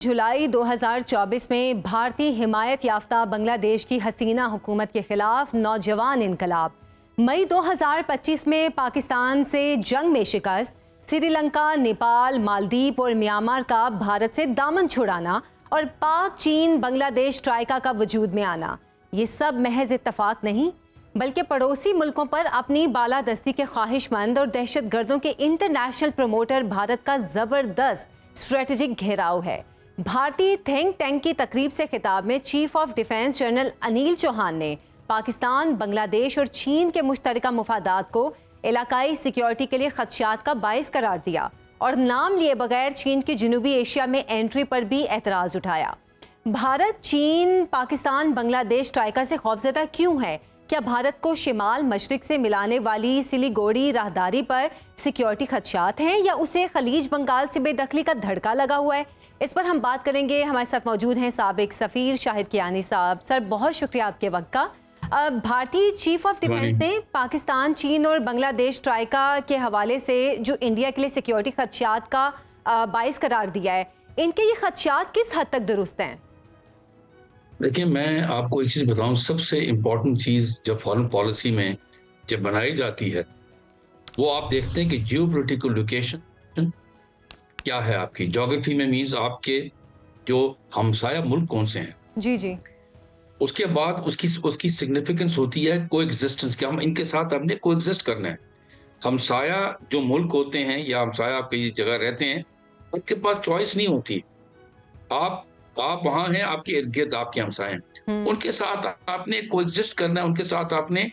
जुलाई 2024 में भारतीय हिमायत याफ्ता बांग्लादेश की हसीना हुकूमत के खिलाफ नौजवान इनकलाब, मई 2025 में पाकिस्तान से जंग में शिकस्त, श्रीलंका, नेपाल, मालदीव और म्यांमार का भारत से दामन छुड़ाना और पाक चीन बांग्लादेश ट्राइका का वजूद में आना, ये सब महज इत्तफाक नहीं बल्कि पड़ोसी मुल्कों पर अपनी बालादस्ती के ख्वाहिशमंद और दहशतगर्दों के इंटरनेशनल प्रमोटर भारत का जबरदस्त स्ट्रेटेजिक घेराव है। भारतीय थिंक टैंक की तकरीब से खिताब में chief of defence general Anil Chauhan ने पाकिस्तान, बांग्लादेश और चीन के मुश्तरका मुफादात को इलाकाई सिक्योरिटी के लिए खदशात का बाइस करार दिया और नाम लिए बगैर चीन की जनूबी एशिया में एंट्री पर भी एतराज़ उठाया। भारत, चीन, पाकिस्तान, बांग्लादेश ट्राइका से खौफजदा क्यों है? क्या भारत को शिमाल मशरिक से मिलाने वाली सिलीगुड़ी राहदारी पर सिक्योरिटी खदशात हैं या उसे खलीज बंगाल से बेदखली का धड़का लगा हुआ है? इस पर हम बात करेंगे। हमारे साथ मौजूद हैं साबिक सफ़ीर शाहिद कियानी साहब। सर, बहुत शुक्रिया आपके वक्त का। भारतीय चीफ ऑफ डिफेंस ने पाकिस्तान, चीन और बांग्लादेश ट्राइका के हवाले से जो इंडिया के लिए सिक्योरिटी खदशात का बाइस करार दिया है, इनके ये खदशात किस हद तक दुरुस्त हैं? देखिए, मैं आपको एक चीज़ बताऊं, सबसे इम्पोर्टेंट चीज़ जब फॉरेन पॉलिसी में जब बनाई जाती है, वो आप देखते हैं कि जियोपॉलिटिकल लोकेशन क्या है, आपकी ज्योग्राफी में मीन्स आपके जो हमसाया मुल्क कौन से हैं। जी जी। उसके बाद उसकी सिग्निफिकेंस होती है कोएग्जिस्टेंस, कि हम इनके साथ हमने कोएग्जिस्ट करना है। हमसाया जो मुल्क होते हैं या हमसाया आप किसी जगह रहते हैं, उनके पास चॉइस नहीं होती। आप वहां हैं, आपके इर्द गिर्द आपके हमसाए हैं, उनके साथ आपने कोएग्जिस्ट करना है, उनके साथ आपने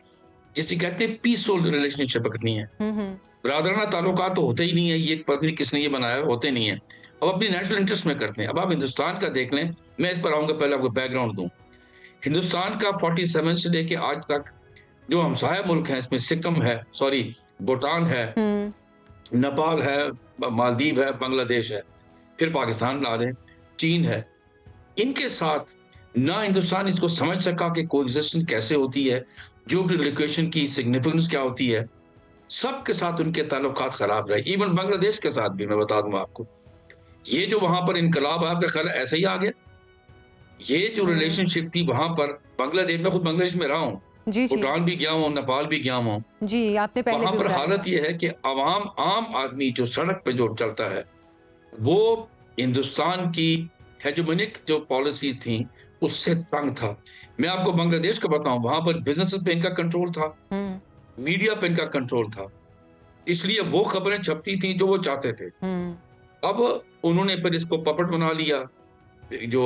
जिसे कहते हैं पीसफुल रिलेशनशिप रखनी है। ब्रादराना ताल्लुकात तो होते ही नहीं है, ये पता नहीं किसने ये बनाया, होते नहीं है। अब अपनी नेशनल इंटरेस्ट में करते हैं। अब आप हिंदुस्तान का देख लें, मैं इस पर आऊंगा, पहले आपको बैकग्राउंड दूं। हिंदुस्तान का 47 से लेके आज तक जो हमसाया मुल्क हैं, इसमें सिक्किम है, सॉरी भूटान है, नेपाल है, मालदीव है, बांग्लादेश है, फिर पाकिस्तान ला लें, चीन है। इनके साथ ना हिंदुस्तान इसको समझ सका कि कोएग्जिस्टेंस कैसे होती है, जियोपॉलिटिकल लोकेशन की सिग्निफिकेंस क्या होती है। सबके साथ उनके ताल्लुकात खराब रहे। इवन बांग्लादेश के साथ भी मैं बता दूंगा आपको, ये जो वहां पर इनकलाब आपका ख्याल ऐसे ही आ गया। ये जो रिलेशनशिप थी वहां पर बांग्लादेश में, खुद बांग्लादेश में रहा हूँ, भूटान भी गया हूँ, नेपाल भी गया हूँ जी, आपने पहले वहां पर हालत ये है कि आम आदमी जो सड़क पे जो चलता है, वो हिंदुस्तान की हेजेमोनिक जो पॉलिसीज थी उससे तंग था। मैं आपको बांग्लादेश का बताऊं, वहां पर बिजनेस पे इनका कंट्रोल था, मीडिया पे इनका कंट्रोल था, इसलिए वो खबरें छपती थी जो वो चाहते थे। अब उन्होंने फिर इसको पपट बना लिया। जो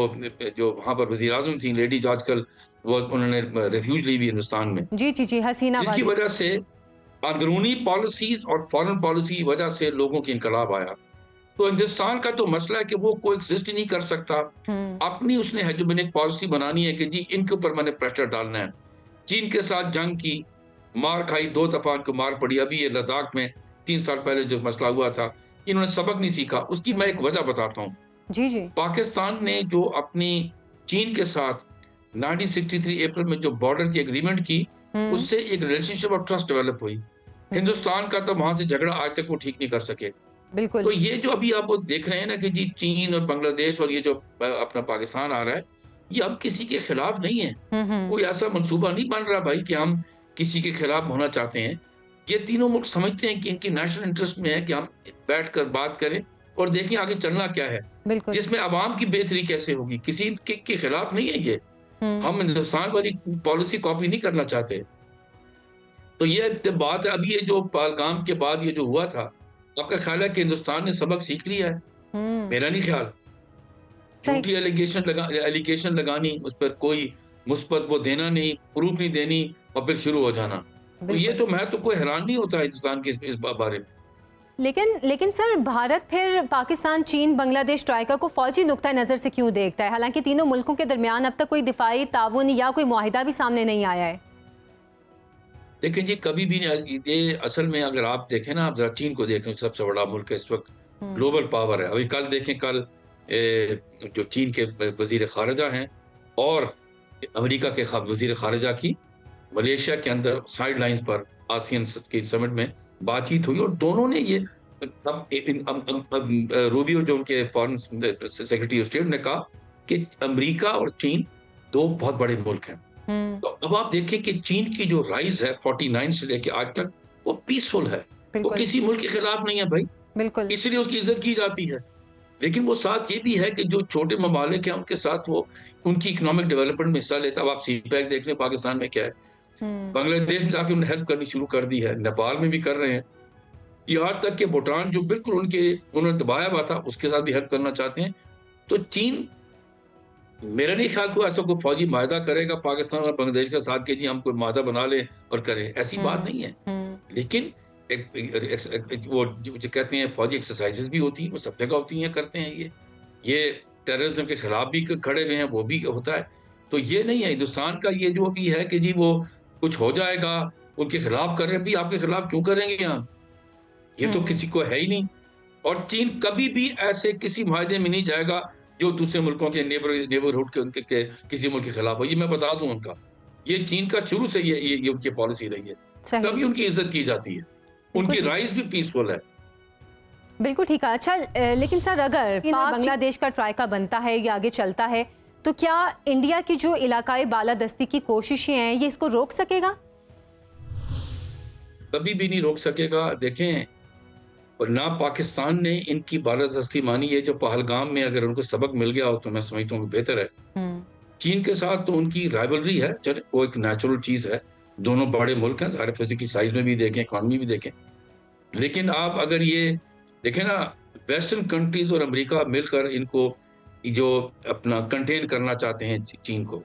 जो वहां पर वजीर आजम थी लेडीज, आजकल वो उन्होंने रेफ्यूज ली हुई हिंदुस्तान में, जी जी जी, हसीना, जिसकी वजह से अंदरूनी पॉलिसीज और फॉरेन पॉलिसी की वजह से लोगों की इनकलाब आया। तो हिंदुस्तान का तो मसला है कि वो कोएग्जिस्ट ही नहीं कर सकता। अपनी उसने हेजेमोनिक पॉलिसी बनानी है कि जी इनके ऊपर मैंने प्रेशर डालना है। चीन के साथ जंग की, मार खाई, 2 दफा को मार पड़ी। अभी ये लद्दाख में 3 साल पहले जो मसला हुआ था, इन्होंने सबक नहीं सीखा। उसकी मैं एक वजह बताता हूँ। जी जी। पाकिस्तान ने जो अपनी चीन के साथ 1963 अप्रैल में जो बॉर्डर की एग्रीमेंट की, उससे एक रिलेशनशिप ऑफ ट्रस्ट डेवलप हुई। हिंदुस्तान का तो वहां से झगड़ा आज तक वो ठीक नहीं कर सके। बिल्कुल। तो ये जो अभी आप देख रहे हैं ना कि जी चीन और बांग्लादेश और ये जो अपना पाकिस्तान आ रहा है, ये अब किसी के खिलाफ नहीं है। कोई ऐसा मंसूबा नहीं बन रहा भाई कि हम किसी के खिलाफ होना चाहते हैं। ये तीनों मुल्क समझते हैं कि इनकी नेशनल इंटरेस्ट में है कि हम बैठकर बात करें और देखें आगे चलना क्या है, जिसमें आवाम की बेहतरी कैसे होगी। किसी के खिलाफ नहीं है ये। हम हिंदुस्तान वाली पॉलिसी कॉपी नहीं करना चाहते। तो ये बात है। अभी ये जो पहलगाम के बाद ये जो हुआ था, आपका ख्याल है कि हिंदुस्तान ने सबक सीख लिया है? मेरा नहीं ख्याल। झूठी एलिगेशन लगानी, उस पर कोई मुस्बत वो देना नहीं, प्रूफ नहीं देनी और फिर शुरू हो जाना। तो ये तो मैं तो कोई हैरान नहीं होता हिंदुस्तान के इस बारे में। लेकिन सर, भारत फिर पाकिस्तान, चीन, बांग्लादेश ट्राइका को फौजी नुक्ता नज़र से क्यों देखता है, हालांकि तीनों मुल्कों के दरमियान अब तक कोई दिफाई ताउन या कोई मुआहिदा भी सामने नहीं आया है? देखिए जी, कभी भी नहीं। ये असल में अगर आप देखें ना, आप जरा चीन को देखें, सबसे बड़ा मुल्क है इस वक्त, ग्लोबल पावर है। अभी कल देखें, कल जो चीन के वजीर खारजा हैं और अमेरिका के वजीर खारजा की मलेशिया के अंदर साइड लाइन पर आसियान की समिट में बातचीत हुई और दोनों ने ये रूबियो जो उनके फॉरेन सेक्रेटरी ऑफ स्टेट ने कहा कि अमेरिका और चीन दो बहुत बड़े मुल्क हैं। तो अब आप देखें कि चीन की जो राइज है 49 से लेके आज तक वो पीसफुल है, वो बिल्कुल किसी मुल्क के खिलाफ नहीं है भाई, बिल्कुल इसलिए उसकी इज्जत की जाती है। लेकिन वो साथ ये भी है कि जो छोटे ममालिक हैं उनके साथ वो उनकी इकोनॉमिक डेवलपमेंट में हिस्सा लेता है। अब आप सीपैक देख लें पाकिस्तान में क्या है, बांग्लादेश में जाके उन्होंने हेल्प करनी शुरू कर दी है, नेपाल में भी कर रहे हैं, यहाँ तक कि भूटान जो बिल्कुल उन्होंने दबाया हुआ था उसके साथ भी हेल्प करना चाहते हैं। तो चीन मेरा नहीं ख्याल कोई ऐसा कोई फौजी माहदा करेगा पाकिस्तान और बांग्लादेश का साथ कि जी हम कोई माहदा बना लें और करें, ऐसी बात नहीं है। लेकिन वो जो कहते हैं फौजी एक्सरसाइजेस भी होती हैं, वो सब जगह होती हैं, करते हैं ये टेररिज्म के खिलाफ भी खड़े हुए हैं, वो भी होता है। तो ये नहीं है हिंदुस्तान का ये जो भी है कि जी वो कुछ हो जाएगा उनके खिलाफ कर रहे हैं, भी आपके खिलाफ क्यों करेंगे हम, ये तो किसी को है ही नहीं। और चीन कभी भी ऐसे किसी माहदे में नहीं जाएगा जो दूसरे मुल्कों के नेबरहुड के उनके किसी मुल्क के खिलाफ हो। ये मैं बता दूं उनका, ये चीन का शुरू से ये उनकी पॉलिसी रही है, तभी उनकी इज्जत की जाती है, उनकी राइज भी पीसफुल है। बिल्कुल ठीक है। अच्छा लेकिन सर अगर बांग्लादेश का ट्राइका बनता है या आगे चलता है तो क्या इंडिया की जो इलाकाई बालादस्ती की कोशिशें हैं ये इसको रोक सकेगा? कभी भी नहीं रोक सकेगा। देखें, और ना पाकिस्तान ने इनकी बालादस्ती मानी है। जो पहलगाम में अगर उनको सबक मिल गया हो तो मैं समझता हूँ बेहतर है। चीन के साथ तो उनकी राइवलरी है, चले वो एक नेचुरल चीज है, दोनों बड़े मुल्क हैं, सारे फिजिकल साइज में भी देखें, इकॉनमी भी देखें। लेकिन आप अगर ये देखें ना, वेस्टर्न कंट्रीज और अमेरिका मिलकर इनको जो अपना कंटेन करना चाहते हैं चीन को,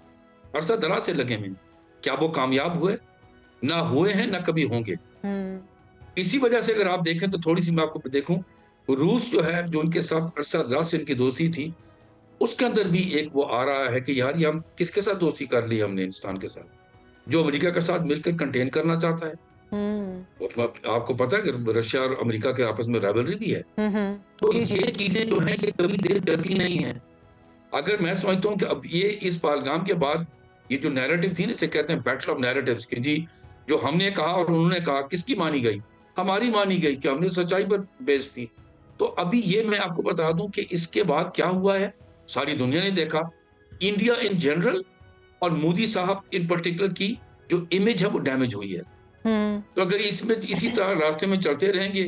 अरसा दराज से लगे हैं। क्या वो कामयाब हुए? ना हुए हैं, ना कभी होंगे। इसी वजह से अगर आप देखें तो थोड़ी सी मैं आपको देखूं, रूस जो है, जो उनके साथ अरसा दराज से इनकी दोस्ती थी, उसके अंदर भी एक वो आ रहा है कि यार ये हम किसके साथ दोस्ती कर ली हमने, हिंदुस्तान के साथ, जो अमेरिका के साथ मिलकर कंटेन करना चाहता है। आपको पता है कि रशिया और अमेरिका के आपस में राइवलरी भी है। तो ये चीजें जो है ये कभी देर चलती नहीं है। अगर मैं समझता हूँ कि अब ये इस पहलगाम के बाद ये जो नैरेटिव थी ना, इसे कहते हैं बैटल ऑफ नैरेटिव्स, कि जी जो हमने कहा और उन्होंने कहा, किसकी मानी गई? हमारी मानी गई कि हमने सच्चाई पर बेस थी। तो अभी ये मैं आपको बता दूं कि इसके बाद क्या हुआ है, सारी दुनिया ने देखा, इंडिया इन जनरल और मोदी साहब इन पर्टिकुलर की जो इमेज है वो डैमेज हुई है। तो अगर इसमें इसी तरह रास्ते में चलते रहेंगे,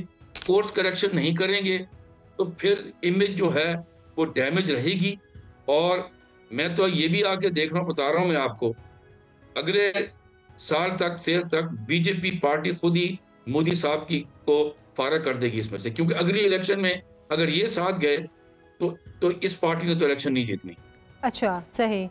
कोर्स करेक्शन नहीं करेंगे, तो फिर इमेज जो है वो डैमेज रहेगी। और मैं तो ये भी आके देख रहा हूँ, बता रहा हूँ मैं आपको, अगले साल तक सेल तक बीजेपी पार्टी खुद ही मोदी साहब की को फारग कर देगी इसमें से, क्योंकि अगली इलेक्शन में अगर ये साथ गए तो इस पार्टी ने तो इलेक्शन नहीं जीतनी। अच्छा, सही।